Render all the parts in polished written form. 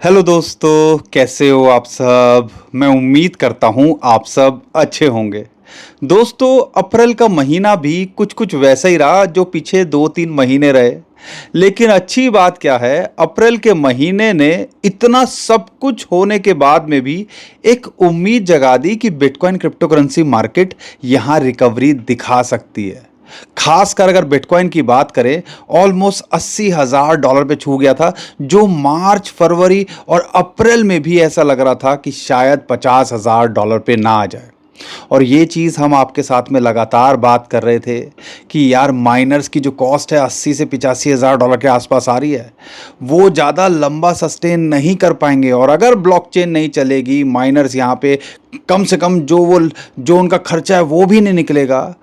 Hello दोस्तों, कैसे हो आप सब। मैं उम्मीद करता हूँ आप सब अच्छे होंगे। दोस्तों, अप्रैल का महीना भी कुछ कुछ वैसा ही रहा जो पीछे 2-3 महीने रहे। लेकिन अच्छी बात क्या है, अप्रैल के महीने ने इतना सब कुछ होने के बाद में भी एक उम्मीद जगा दी कि बिटकॉइन क्रिप्टो करेंसी मार्केट यहाँ रिकवरी दिखा सकती है। खासकर अगर बिटकॉइन की बात करें, ऑलमोस्ट $80,000 पे छू गया था, जो मार्च, फरवरी और अप्रैल में भी ऐसा लग रहा था कि शायद $50,000 पे ना आ जाए। और ये चीज़ हम आपके साथ में लगातार बात कर रहे थे कि यार माइनर्स की जो कॉस्ट है 80 से $85,000 के आसपास आ रही है, वो ज़्यादा लंबा सस्टेन नहीं कर पाएंगे। और अगर ब्लॉकचेन नहीं चलेगी, माइनर्स यहाँ पे कम से कम जो उनका खर्चा है वो भी नहीं निकलेगा,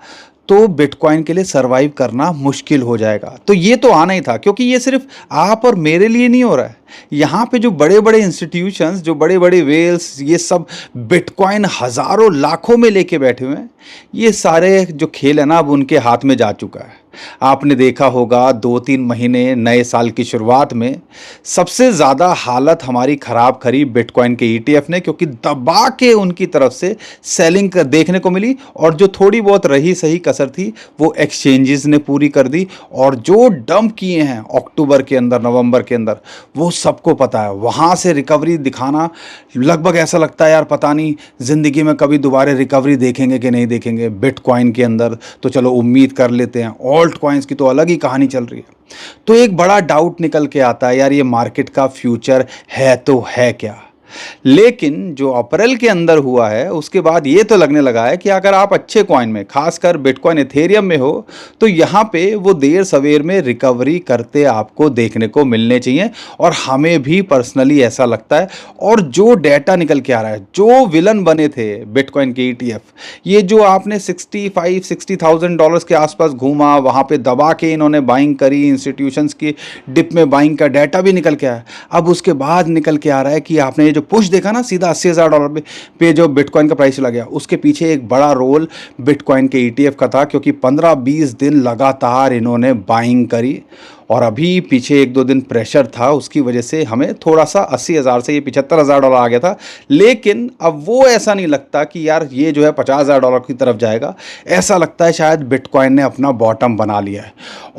तो बिटकॉइन के लिए सरवाइव करना मुश्किल हो जाएगा। तो ये तो आना ही था, क्योंकि ये सिर्फ आप और मेरे लिए नहीं हो रहा है। यहाँ पे जो बड़े बड़े इंस्टीट्यूशंस, जो बड़े बड़े वेल्स, ये सब बिटकॉइन हजारों लाखों में लेके बैठे हुए हैं। ये सारे जो खेल है ना, अब उनके हाथ में जा चुका है। आपने देखा होगा 2-3 महीने नए साल की शुरुआत में सबसे ज़्यादा हालत हमारी ख़राब करी बिटकॉइन के ईटीएफ ने, क्योंकि दबा के उनकी तरफ से सेलिंग देखने को मिली। और जो थोड़ी बहुत रही सही कसर थी वो एक्सचेंजेस ने पूरी कर दी। और जो डंप किए हैं अक्टूबर के अंदर, नवंबर के अंदर, वो सबको पता है। वहाँ से रिकवरी दिखाना लगभग ऐसा लगता है यार पता नहीं ज़िंदगी में कभी दोबारा रिकवरी देखेंगे कि नहीं देखेंगे। बिटकॉइन के अंदर तो चलो उम्मीद कर लेते हैं, ऑल्ट कॉइन्स की तो अलग ही कहानी चल रही है। तो एक बड़ा डाउट निकल के आता है, यार ये मार्केट का फ्यूचर है तो है क्या। लेकिन जो अप्रैल के अंदर हुआ है उसके बाद ये तो लगने लगा है कि अगर आप अच्छे कॉइन में, खासकर बिटकॉइन इथेरियम में हो, तो यहाँ पे वो देर सवेर में रिकवरी करते आपको देखने को मिलने चाहिए। और हमें भी पर्सनली ऐसा लगता है। और जो डेटा निकल के आ रहा है, जो विलन बने थे बिटकॉइन के ईटीएफ, ये जो आपने $65,000-60,000 के आसपास घूमा, वहाँ पे दबा के इन्होंने बाइंग करी, इंस्टीट्यूशंस की डिप में बाइंग का डाटा भी निकल के आया। अब उसके बाद निकल के आ रहा है कि आपने ये जो पुश देखा ना सीधा $80,000 पे जो बिटकॉइन का प्राइस चला गया, उसके पीछे एक बड़ा रोल बिटकॉइन के ईटीएफ का था, क्योंकि 15-20 दिन लगातार इन्होंने बाइंग करी। और अभी पीछे 1-2 दिन प्रेशर था, उसकी वजह से हमें थोड़ा सा 80,000 से ये $75,000 आ गया था। लेकिन अब वो ऐसा नहीं लगता कि यार ये जो है $50,000 की तरफ जाएगा। ऐसा लगता है शायद बिटकॉइन ने अपना बॉटम बना लिया है।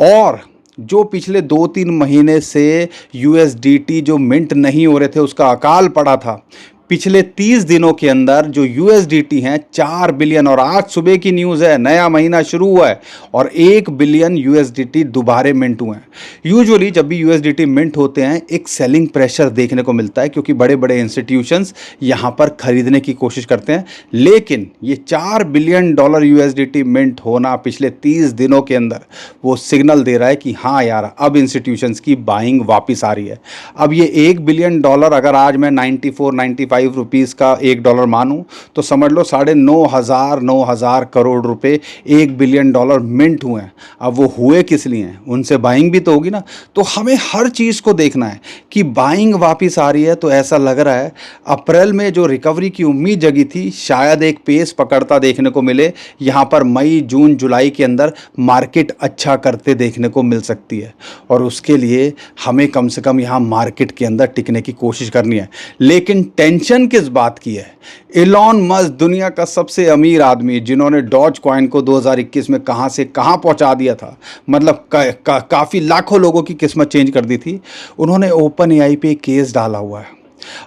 और जो पिछले 2-3 महीने से यूएसडीटी जो मिंट नहीं हो रहे थे, उसका अकाल पड़ा था, पिछले 30 दिनों के अंदर जो यूएसडीटी हैं 4 बिलियन, और आज सुबह की न्यूज़ है नया महीना शुरू हुआ है और 1 बिलियन यूएसडीटी दोबारे मिंट हुए हैं। यूजुअली जब भी यूएसडीटी मिंट होते हैं एक सेलिंग प्रेशर देखने को मिलता है, क्योंकि बड़े बड़े इंस्टीट्यूशंस यहाँ पर खरीदने की कोशिश करते हैं। लेकिन ये $4 बिलियन यूएसडीटी मिंट होना पिछले 30 दिनों के अंदर वो सिग्नल दे रहा है कि हाँ यार अब इंस्टीट्यूशंस की बाइंग वापस आ रही है। अब ये $1 बिलियन, अगर आज मैं 94-95 रुपीज़ का $1 मानूं, तो समझ लो 9,500 करोड़ रुपए $1 बिलियन मिंट हुए हैं। अब वो हुए किस लिए हैं, उनसे बाइंग भी तो होगी ना। तो हमें हर चीज़ को देखना है कि बाइंग वापस आ रही है। तो ऐसा लग रहा है अप्रैल में जो रिकवरी की उम्मीद जगी थी, शायद एक पेस पकड़ता देखने को मिले। यहाँ पर मई, जून, जुलाई के अंदर मार्केट अच्छा करते देखने को मिल सकती है। और उसके लिए हमें कम से कम यहाँ मार्केट के अंदर टिकने की कोशिश करनी है। लेकिन टेंशन किस बात की है। इलॉन मस्क, दुनिया का सबसे अमीर आदमी, जिन्होंने डॉज कॉइन को 2021 में कहां से कहां पहुंचा दिया था, मतलब काफ़ी लाखों लोगों की किस्मत चेंज कर दी थी, उन्होंने ओपन एआई पे केस डाला हुआ है।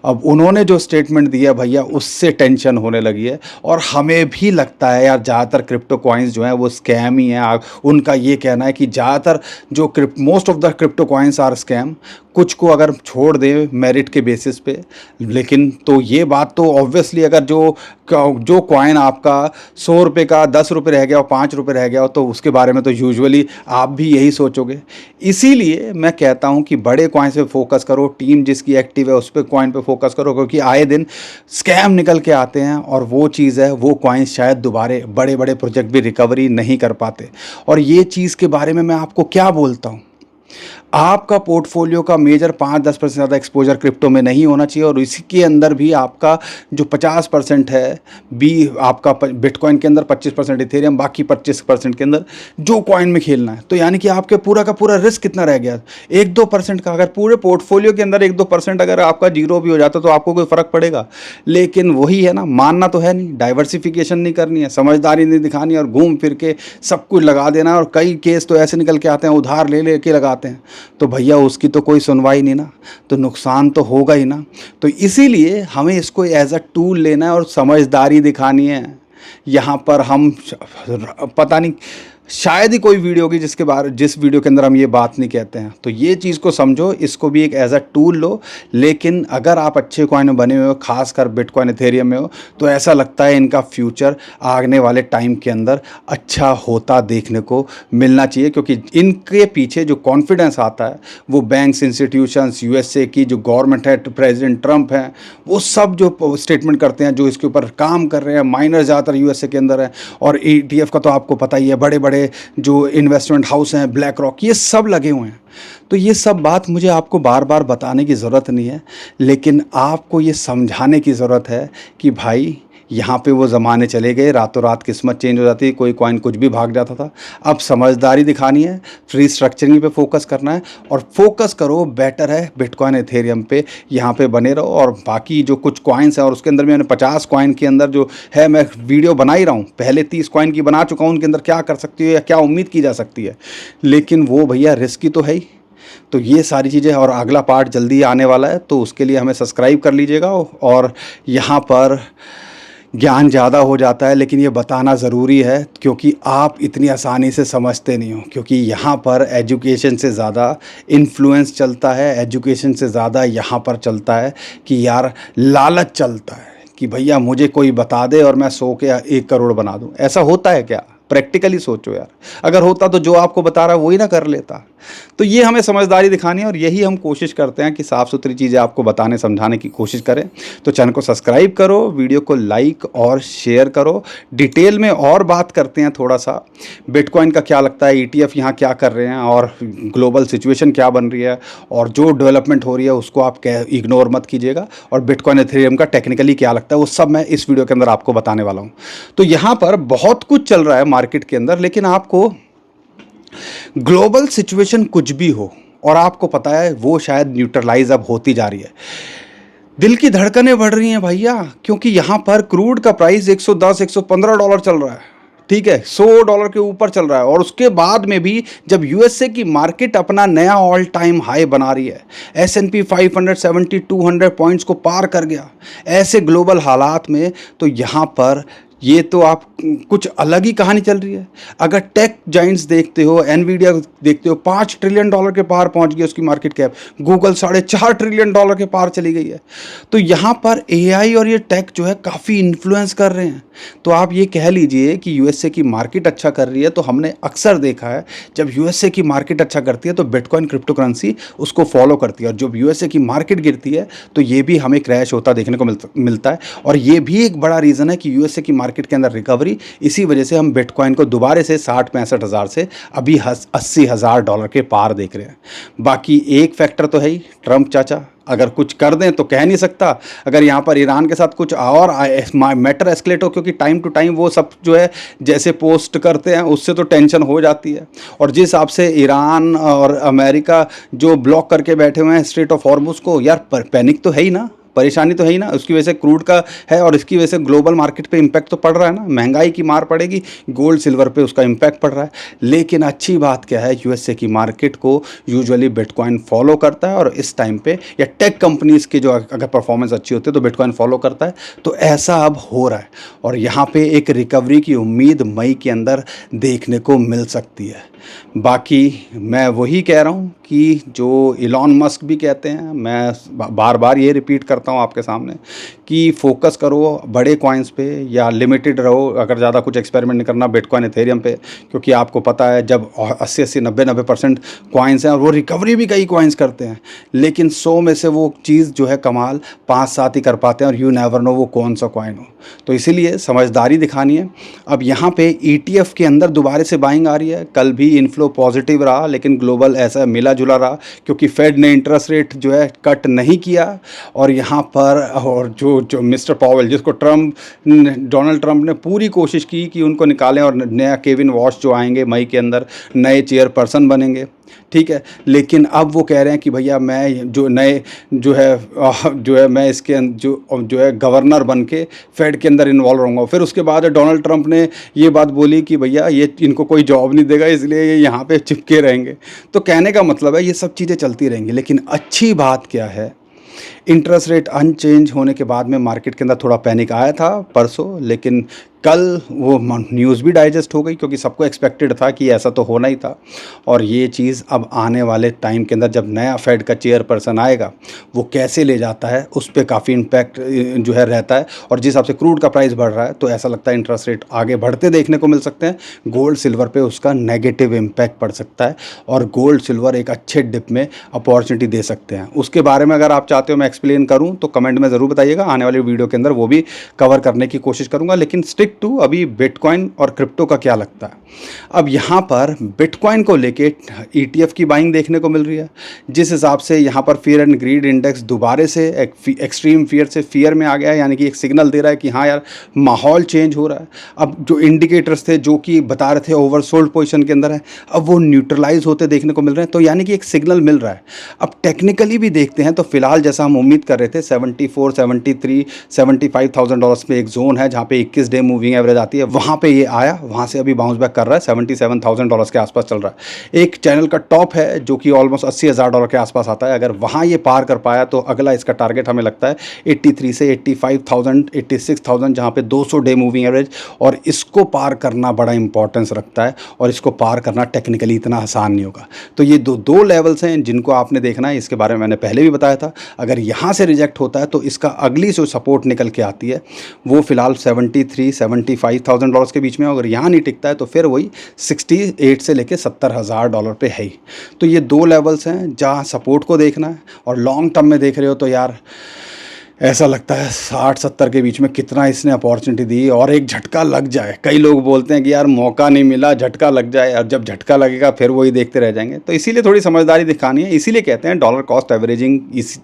अब उन्होंने जो स्टेटमेंट दिया भैया, उससे टेंशन होने लगी है। और हमें भी लगता है यार ज़्यादातर क्रिप्टो कॉइन्स जो हैं वो स्कैम ही हैं। उनका ये कहना है कि ज़्यादातर जो most of the crypto coins are scam. कुछ को अगर छोड़ दें मेरिट के बेसिस पे, लेकिन तो ये बात तो ऑब्वियसली, अगर जो कॉइन आपका ₹100 का ₹10 रह गया और ₹5 रह गया हो, तो उसके बारे में तो यूजुअली आप भी यही सोचोगे। इसीलिए मैं कहता हूँ कि बड़े कॉइन्स पे फोकस करो, टीम जिसकी एक्टिव है उस पर कॉइन पे फोकस करो, क्योंकि आए दिन स्कैम निकल के आते हैं। और वो चीज़ है, वो कॉइन्स शायद दोबारे बड़े बड़े प्रोजेक्ट भी रिकवरी नहीं कर पाते। और ये चीज़ के बारे में मैं आपको क्या बोलता हूँ, आपका पोर्टफोलियो का मेजर 5-10% ज़्यादा एक्सपोजर क्रिप्टो में नहीं होना चाहिए, और इसके अंदर भी आपका जो 50% है बी आपका बिटकॉइन के अंदर, 25% इथेरियम, बाकी 25% के अंदर जो कॉइन में खेलना है। तो यानी कि आपके पूरा का पूरा रिस्क कितना रह गया? 1-2% का। अगर पूरे पोर्टफोलियो के अंदर 1-2% अगर आपका जीरो भी हो जाता तो आपको कोई फ़र्क पड़ेगा? लेकिन वही है ना, मानना तो है नहीं, डाइवर्सिफिकेशन नहीं करनी है, समझदारी नहीं दिखानी, और घूम फिर के सब कुछ लगा देना। और कई केस तो ऐसे निकल के आते हैं, उधार ले ले के लगाते हैं, तो भैया उसकी तो कोई सुनवाई नहीं ना, तो नुकसान तो होगा ही ना। तो इसीलिए हमें इसको एज अ टूल लेना है और समझदारी दिखानी है। यहाँ पर हम पता नहीं, शायद ही कोई वीडियो होगी जिस वीडियो के अंदर हम ये बात नहीं कहते हैं। तो ये चीज़ को समझो, इसको भी एक एज अ टूल लो। लेकिन अगर आप अच्छे कॉइन में बने हुए हो, खासकर बिटकॉइन इथेरियम में हो, तो ऐसा लगता है इनका फ्यूचर आने वाले टाइम के अंदर अच्छा होता देखने को मिलना चाहिए, क्योंकि इनके पीछे जो कॉन्फिडेंस आता है वो बैंक्स, इंस्टीट्यूशंस, यूएसए की जो गवर्नमेंट है, प्रेसिडेंट ट्रंप हैं, वो सब जो स्टेटमेंट करते हैं, जो इसके ऊपर काम कर रहे हैं, माइनर ज़्यादातर यूएसए के अंदर है। और ETF का तो आपको पता ही है, बड़े बड़े जो इन्वेस्टमेंट हाउस हैं, ब्लैक रॉक, ये सब लगे हुए हैं। तो ये सब बात मुझे आपको बार बार बताने की ज़रूरत नहीं है, लेकिन आपको ये समझाने की ज़रूरत है कि भाई यहाँ पे वो ज़माने चले गए, रातों रात किस्मत चेंज हो जाती है, कोई कॉइन कुछ भी भाग जाता था। अब समझदारी दिखानी है, फ्री स्ट्रक्चरिंग पे फोकस करना है, और फोकस करो, बेटर है बिटकॉइन इथेरियम पे यहाँ पे बने रहो। और बाकी जो कुछ कॉइन्स हैं, और उसके अंदर मैंने 50 कॉइन के अंदर जो है, मैं वीडियो बना ही रहा हूँ, पहले 30 कॉइन की बना चुका हूँ, उनके अंदर क्या कर सकती है या क्या उम्मीद की जा सकती है। लेकिन वो भैया रिस्की तो है ही। तो ये सारी चीज़ें, और अगला पार्ट जल्दी आने वाला है, तो उसके लिए हमें सब्सक्राइब कर लीजिएगा। और यहाँ पर ज्ञान ज़्यादा हो जाता है, लेकिन ये बताना ज़रूरी है, क्योंकि आप इतनी आसानी से समझते नहीं हो। क्योंकि यहाँ पर एजुकेशन से ज़्यादा इन्फ्लुएंस चलता है, एजुकेशन से ज़्यादा यहाँ पर चलता है कि यार लालच चलता है कि भैया मुझे कोई बता दे और मैं 100 के 1 करोड़ बना दूँ। ऐसा होता है क्या? प्रैक्टिकली सोचो यार, अगर होता तो जो आपको बता रहा है वही ना कर लेता। तो ये हमें समझदारी दिखानी है, और यही हम कोशिश करते हैं कि साफ़ सुथरी चीज़ें आपको बताने समझाने की कोशिश करें। तो चैनल को सब्सक्राइब करो, वीडियो को लाइक और शेयर करो। डिटेल में और बात करते हैं थोड़ा सा, बिटकॉइन का क्या लगता है, ETF यहाँ क्या कर रहे हैं, और ग्लोबल सिचुएशन क्या बन रही है, और जो डेवलपमेंट हो रही है उसको आप इग्नोर मत कीजिएगा। और बिटकॉइन इथेरियम का टेक्निकली क्या लगता है, वो सब मैं इस वीडियो के अंदर आपको बताने वाला हूँ। तो यहाँ पर बहुत कुछ चल रहा है मार्केट के अंदर, लेकिन आपको ग्लोबल सिचुएशन कुछ भी हो, और आपको पता है वो शायद न्यूट्रलाइज अब होती जा रही है। दिल की धड़कनें बढ़ रही हैं भैया, क्योंकि यहाँ पर क्रूड का प्राइस $110-115 चल रहा है, ठीक है, $100 के ऊपर चल रहा है। और उसके बाद में भी जब यूएसए की मार्केट अपना नया ऑल टाइम हाई बना रही है, S&P 570 200 पॉइंट्स को पार कर गया, ऐसे ग्लोबल हालात में तो यहाँ पर ये तो आप कुछ अलग ही कहानी चल रही है। अगर टेक जाइंट्स देखते हो, एनवीडिया देखते हो, $5 ट्रिलियन के पार पहुंच गई उसकी मार्केट कैप, गूगल $4.5 ट्रिलियन के पार चली गई है। तो यहाँ पर AI और ये टेक जो है काफ़ी इन्फ्लुएंस कर रहे हैं। तो आप ये कह लीजिए कि यूएसए की मार्केट अच्छा कर रही है, तो हमने अक्सर देखा है जब यूएसए की मार्केट अच्छा करती है तो बिटकॉइन क्रिप्टो करेंसी उसको फॉलो करती है, और जब यूएसए की मार्केट गिरती है तो ये भी हमें क्रैश होता देखने को मिलता है। और ये भी एक बड़ा रीज़न है कि यूएसए की मार्केट के अंदर रिकवरी, इसी वजह से हम बिटकॉइन को दोबारा से 60-65 हज़ार से अभी $80,000 के पार देख रहे हैं। बाकी एक फैक्टर तो है ही, ट्रंप चाचा अगर कुछ कर दें तो कह नहीं सकता। अगर यहाँ पर ईरान के साथ कुछ और मैटर एस्केलेट हो, क्योंकि टाइम टू टाइम वो सब जो है जैसे पोस्ट करते हैं उससे तो टेंशन हो जाती है। और जिस हिसाब से ईरान और अमेरिका जो ब्लॉक करके बैठे हुए हैं स्ट्रेट ऑफ हॉर्मुज़ को, यार पैनिक तो है ही ना, परेशानी तो है ही ना। उसकी वजह से क्रूड का है, और इसकी वजह से ग्लोबल मार्केट पे इम्पैक्ट तो पड़ रहा है ना, महंगाई की मार पड़ेगी, गोल्ड सिल्वर पे उसका इम्पैक्ट पड़ रहा है। लेकिन अच्छी बात क्या है, यूएसए की मार्केट को यूजुअली बिटकॉइन फॉलो करता है, और इस टाइम पे या टेक कंपनीज़ की जो अगर परफॉर्मेंस अच्छी होती है तो बिटकॉइन फॉलो करता है। तो ऐसा अब हो रहा है, और यहाँ पे एक रिकवरी की उम्मीद मई के अंदर देखने को मिल सकती है। बाकी मैं वही कह रहा हूँ कि जो इलॉन मस्क भी कहते हैं, मैं बार बार ये रिपीट करता हूँ आपके सामने कि फोकस करो बड़े कॉइन्स पे या लिमिटेड रहो, अगर ज़्यादा कुछ एक्सपेरिमेंट नहीं करना बिटकॉइन इथेरियम पे, क्योंकि आपको पता है जब 80-80 90-90% कॉइन्स हैं और वो रिकवरी भी कई कॉइन्स करते हैं, लेकिन 100 में से वो चीज़ जो है कमाल 5-7 ही कर पाते हैं और यू नेवर नो वो कौन सा कॉइन हो। तो इसीलिए समझदारी दिखानी है। अब यहाँ पे ETF के अंदर दोबारा से बाइंग आ रही है। कल भी इनफ्लो पॉजिटिव रहा, लेकिन ग्लोबल ऐसा मिला जुला रहा क्योंकि फेड ने इंटरेस्ट रेट जो है कट नहीं किया। और यहाँ पर और जो मिस्टर पॉवेल, जिसको डोनाल्ड ट्रंप ने पूरी कोशिश की कि उनको निकालें और नया केविन वॉश जो आएंगे मई के अंदर नए चेयरपर्सन बनेंगे, ठीक है। लेकिन अब वो कह रहे हैं कि भैया मैं जो नए जो है मैं इसके जो है गवर्नर बन के फेड के अंदर इन्वॉल्व रहूँगा। फिर उसके बाद डोनाल्ड ट्रंप ने ये बात बोली कि भैया ये इनको कोई जॉब नहीं देगा, इसलिए ये यहाँ पे चिपके रहेंगे। तो कहने का मतलब है ये सब चीज़ें चलती रहेंगी, लेकिन अच्छी बात क्या है, इंटरेस्ट रेट अनचेंज होने के बाद में मार्केट के अंदर थोड़ा पैनिक आया था परसों, लेकिन कल वो न्यूज़ भी डाइजेस्ट हो गई क्योंकि सबको एक्सपेक्टेड था कि ऐसा तो होना ही था। और ये चीज़ अब आने वाले टाइम के अंदर जब नया फेड का चेयरपर्सन आएगा वो कैसे ले जाता है उस पर काफ़ी इम्पैक्ट जो है रहता है। और जिस हिसाब से क्रूड का प्राइस बढ़ रहा है तो ऐसा लगता है इंटरेस्ट रेट आगे बढ़ते देखने को मिल सकते हैं। गोल्ड सिल्वर पे उसका नेगेटिव इम्पैक्ट पड़ सकता है और गोल्ड सिल्वर एक अच्छे डिप में अपॉर्चुनिटी दे सकते हैं। उसके बारे में अगर आप चाहते हो मैं एक्सप्लेन करूँ तो कमेंट में ज़रूर बताइएगा, आने वाली वीडियो के अंदर वो भी कवर करने की कोशिश करूँगा। लेकिन स्टिक टू अभी बिटकॉइन और क्रिप्टो का क्या लगता है। अब यहाँ पर बिटकॉइन को लेके ETF की बाइंग देखने को मिल रही है, जिस हिसाब से यहाँ पर फियर एंड ग्रीड इंडेक्स दोबारा से एक्सट्रीम फियर से फियर में आ गया है, यानी कि एक सिग्नल दे रहा है कि हाँ यार माहौल चेंज हो रहा है। अब जो इंडिकेटर्स थे जो कि बता रहे थे ओवरसोल्ड पोजीशन के अंदर है, अब वो न्यूट्रलाइज होते देखने को मिल रहे हैं, तो यानी कि एक सिग्नल मिल रहा है। अब टेक्निकली भी देखते हैं तो फिलहाल जैसा हम उम्मीद कर रहे थे 74, 73, $75,000 पे एक जोन है जहाँ पे 21 डे मूविंग एवरेज आती है, वहाँ पे ये आया, वहाँ से अभी बाउंस बैक कर रहा है, $77,000 के आसपास चल रहा है। एक चैनल का टॉप है जो कि ऑलमोस्ट $80,000 के आसपास आता है। अगर वहाँ ये पार कर पाया तो अगला इसका टारगेट हमें लगता है 83 से 85,000, 86,000, जहाँ पे 200 डे मूविंग एवरेज, और इसको पार करना बड़ा इंपॉर्टेंस रखता है और इसको पार करना टेक्निकली इतना आसान नहीं होगा। तो ये दो लेवल्स हैं जिनको आपने देखना है, इसके बारे में मैंने पहले भी बताया था। अगर यहाँ से रिजेक्ट होता है तो इसका अगली जो सपोर्ट निकल के आती है वो फिलहाल 73, $75,000 के बीच में। अगर यहाँ नहीं टिकता है तो फिर वही 68 से लेके $70,000 पे है ही। तो ये दो लेवल्स हैं जहाँ सपोर्ट को देखना है। और लॉन्ग टर्म में देख रहे हो तो यार ऐसा लगता है 60-70 के बीच में कितना इसने अपॉर्चुनिटी दी और एक झटका लग जाए। कई लोग बोलते हैं कि यार मौका नहीं मिला, झटका लग जाए, और जब झटका लगेगा फिर वही देखते रह जाएंगे। तो इसीलिए थोड़ी समझदारी दिखानी है। इसीलिए कहते हैं डॉलर कॉस्ट एवरेजिंग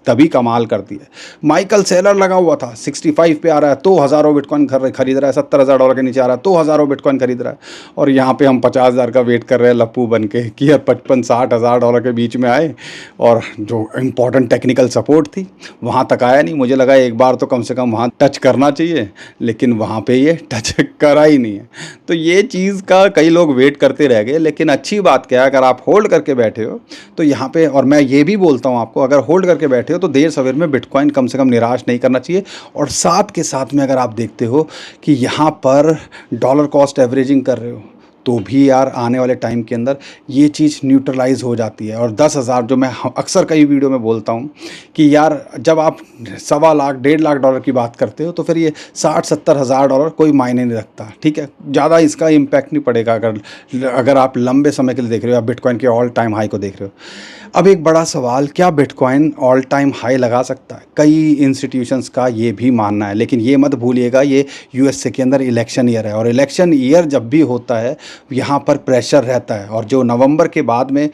तभी कमाल करती है। माइकल सेलर लगा हुआ था 65 पे आ रहा है तो हज़ारों बिटकॉइन खरीद रहा है, $70,000 के नीचे आ रहा है तो हज़ारों बिटकॉइन खरीद रहा है, और यहाँ पर हम 50,000 का वेट कर रहे हैं लप्पू बन के कि यार 55-60,000 के बीच में आए। और जो इम्पोर्टेंट टेक्निकल सपोर्ट थी वहाँ तक आया नहीं। मुझे लगा एक बार तो कम से कम वहाँ टच करना चाहिए, लेकिन वहाँ पे ये टच करा ही नहीं है। तो ये चीज़ का कई लोग वेट करते रह गए। लेकिन अच्छी बात क्या है, अगर आप होल्ड करके बैठे हो तो यहाँ पे, और मैं ये भी बोलता हूँ आपको, अगर होल्ड करके बैठे हो तो देर सवेर में बिटकॉइन कम से कम निराश नहीं करना चाहिए। और साथ के साथ में अगर आप देखते हो कि यहाँ पर डॉलर कॉस्ट एवरेजिंग कर रहे हो तो भी यार आने वाले टाइम के अंदर ये चीज़ न्यूट्रलाइज हो जाती है। और 10,000 जो मैं अक्सर कई वीडियो में बोलता हूँ कि यार जब आप $1.25 लाख $1.5 की बात करते हो तो फिर ये $60-70,000 कोई मायने नहीं रखता, ठीक है। ज़्यादा इसका इम्पैक्ट नहीं पड़ेगा अगर आप लंबे समय के लिए देख रहे हो, आप बिटकॉइन के ऑल टाइम हाई को देख रहे हो। अब एक बड़ा सवाल, क्या बिटकॉइन ऑल टाइम हाई लगा सकता है? कई इंस्टीट्यूशंस का ये भी मानना है, लेकिन ये मत भूलिएगा ये USA के अंदर इलेक्शन ईयर है, और इलेक्शन ईयर जब भी होता है यहाँ पर प्रेशर रहता है। और जो नवंबर के बाद में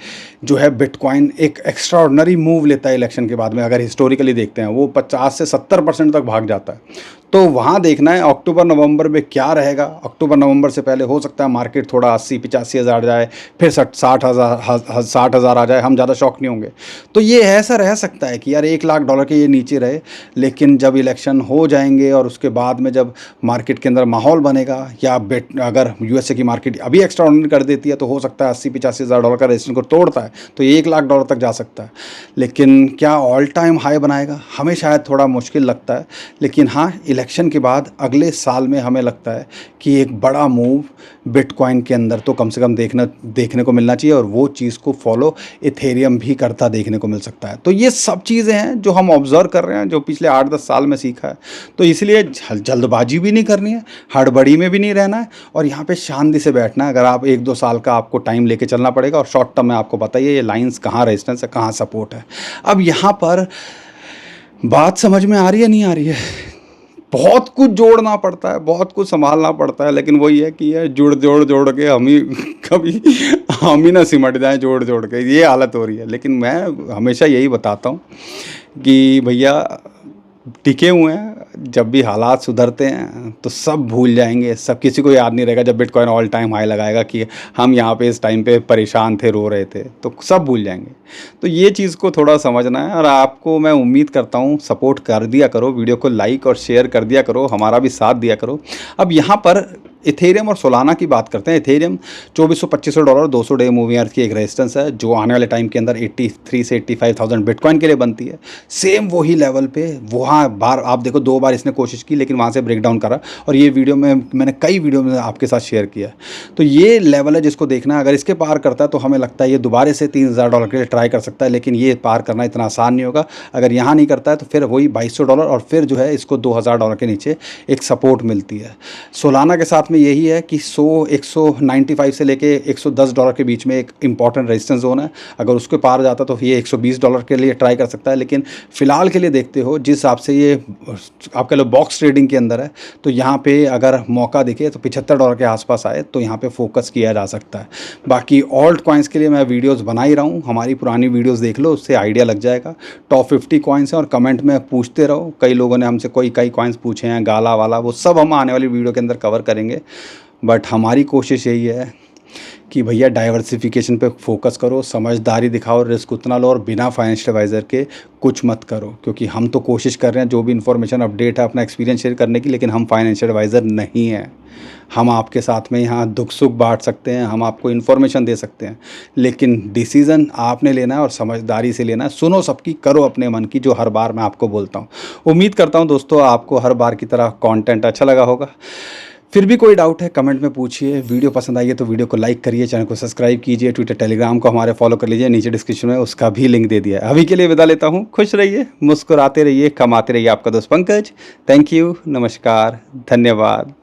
जो है बिटकॉइन एक एक्स्ट्राऑर्डिनरी मूव लेता है इलेक्शन के बाद में, अगर हिस्टोरिकली देखते हैं वो 50 से 70% तक भाग जाता है। तो वहाँ देखना है अक्टूबर नवंबर में क्या रहेगा। अक्टूबर नवंबर से पहले हो सकता है मार्केट थोड़ा 80-85 हज़ार जाए, फिर 60,000 आ जाए, हम ज़्यादा शॉक नहीं होंगे। तो ये ऐसा रह सकता है कि यार $1 लाख के ये नीचे रहे, लेकिन जब इलेक्शन हो जाएंगे और उसके बाद में जब मार्केट के अंदर माहौल बनेगा, या अगर USA की मार्केट अभी एक्स्ट्रा ऑर्डिनरी कर देती है तो हो सकता है 80-85 हज़ार डॉलर का रेजिस्टेंस को तोड़ता है तो ये 1 लाख डॉलर तक जा सकता है। लेकिन क्या ऑल टाइम हाई बनाएगा, हमें शायद थोड़ा मुश्किल लगता है। लेकिन हाँ, इलेक्शन के बाद अगले साल में हमें लगता है कि एक बड़ा मूव बिटकॉइन के अंदर तो कम से कम देखने को मिलना चाहिए, और वो चीज़ को फॉलो इथेरियम भी करता देखने को मिल सकता है। तो ये सब चीज़ें हैं जो हम ऑब्जर्व कर रहे हैं, जो पिछले 8-10 साल में सीखा है। तो इसलिए जल्दबाजी भी नहीं करनी है, हड़बड़ी में भी नहीं रहना है, और यहाँ पे शांति से बैठना है। अगर आप 1-2 साल का आपको टाइम लेके चलना पड़ेगा, और शॉर्ट टर्म में आपको पता ही है ये लाइंस कहाँ रेजिस्टेंस है, कहाँ सपोर्ट है। अब यहाँ पर बात समझ में आ रही है, नहीं आ रही है? बहुत कुछ जोड़ना पड़ता है, बहुत कुछ संभालना पड़ता है, लेकिन वही है कि ये जोड़ के हम ही कभी हम ही ना सिमट जाएं जोड़ के, ये हालत हो रही है। लेकिन मैं हमेशा यही बताता हूँ कि भैया टिके हुए हैं, जब भी हालात सुधरते हैं तो सब भूल जाएंगे, सब किसी को याद नहीं रहेगा। जब बिटकॉइन ऑल टाइम हाई लगाएगा कि हम यहाँ पे इस टाइम पे परेशान थे, रो रहे थे, तो सब भूल जाएंगे। तो ये चीज़ को थोड़ा समझना है, और आपको मैं उम्मीद करता हूँ सपोर्ट कर दिया करो, वीडियो को लाइक और शेयर कर दिया करो, हमारा भी साथ दिया करो। अब यहाँ पर इथेरियम और सोलाना की बात करते हैं। Ethereum 2400-2500 dollar 200 day moving average की एक रेजिस्टेंस है, जो आने वाले टाइम के अंदर 83 से 85,000 बिटकॉइन के लिए बनती है। सेम वही लेवल पे वहाँ बार आप देखो 2 बार इसने कोशिश की, लेकिन वहाँ से ब्रेक डाउन करा, और ये वीडियो में मैंने कई वीडियो में आपके साथ शेयर किया। तो ये लेवल है जिसको देखना है। अगर इसके पार करता है तो हमें लगता है ये दोबारा से 3000 डॉलर के लिए ट्राई कर सकता है, लेकिन ये पार करना इतना आसान नहीं होगा। अगर यहाँ नहीं करता है तो फिर वही 2200 डॉलर, और फिर जो है इसको 2000 डॉलर के नीचे एक सपोर्ट मिलती है। सोलाना के साथ में यही है कि 195 से लेके 110 डॉलर के बीच में एक इंपॉर्टेंट रेजिस्टेंस जोन है। अगर उसके पार जाता तो ये 120 डॉलर के लिए ट्राई कर सकता है। लेकिन फिलहाल के लिए देखते हो जिस हिसाब से ये आपका लो बॉक्स ट्रेडिंग के अंदर है, तो यहाँ पे अगर मौका दिखे तो 75 डॉलर के आसपास आए तो यहाँ पे फोकस किया जा सकता है। बाकी ऑल्ट कॉइन्स के लिए मैं वीडियोस बना ही रहा हूँ, हमारी पुरानी वीडियोस देख लो, उससे आइडिया लग जाएगा। टॉप 50 कॉइन्स हैं, और कमेंट में पूछते रहो। कई लोगों ने हमसे कई कॉइन्स पूछे हैं, गाला वाला, वो सब हम आने वाली वीडियो के अंदर कवर करेंगे। बट हमारी कोशिश यही है कि भैया डाइवर्सिफिकेशन पे फोकस करो, समझदारी दिखाओ, रिस्क उतना लो, और बिना फाइनेंशियल एडवाइज़र के कुछ मत करो। क्योंकि हम तो कोशिश कर रहे हैं जो भी इन्फॉर्मेशन अपडेट है अपना एक्सपीरियंस शेयर करने की, लेकिन हम फाइनेंशियल एडवाइज़र नहीं हैं। हम आपके साथ में यहाँ दुख सुख बांट सकते हैं, हम आपको इन्फॉर्मेशन दे सकते हैं, लेकिन डिसीज़न आपने लेना है और समझदारी से लेना है। सुनो सबकी, करो अपने मन की, जो हर बार मैं आपको बोलता हूँ। उम्मीद करता हूँ दोस्तों आपको हर बार की तरह कंटेंट अच्छा लगा होगा। फिर भी कोई डाउट है कमेंट में पूछिए। वीडियो पसंद आई है तो वीडियो को लाइक करिए, चैनल को सब्सक्राइब कीजिए, ट्विटर टेलीग्राम को हमारे फॉलो कर लीजिए, नीचे डिस्क्रिप्शन में उसका भी लिंक दे दिया है। अभी के लिए विदा लेता हूँ। खुश रहिए, मुस्कुराते रहिए, कमाते रहिए। आपका दोस्त पंकज। थैंक यू, नमस्कार, धन्यवाद।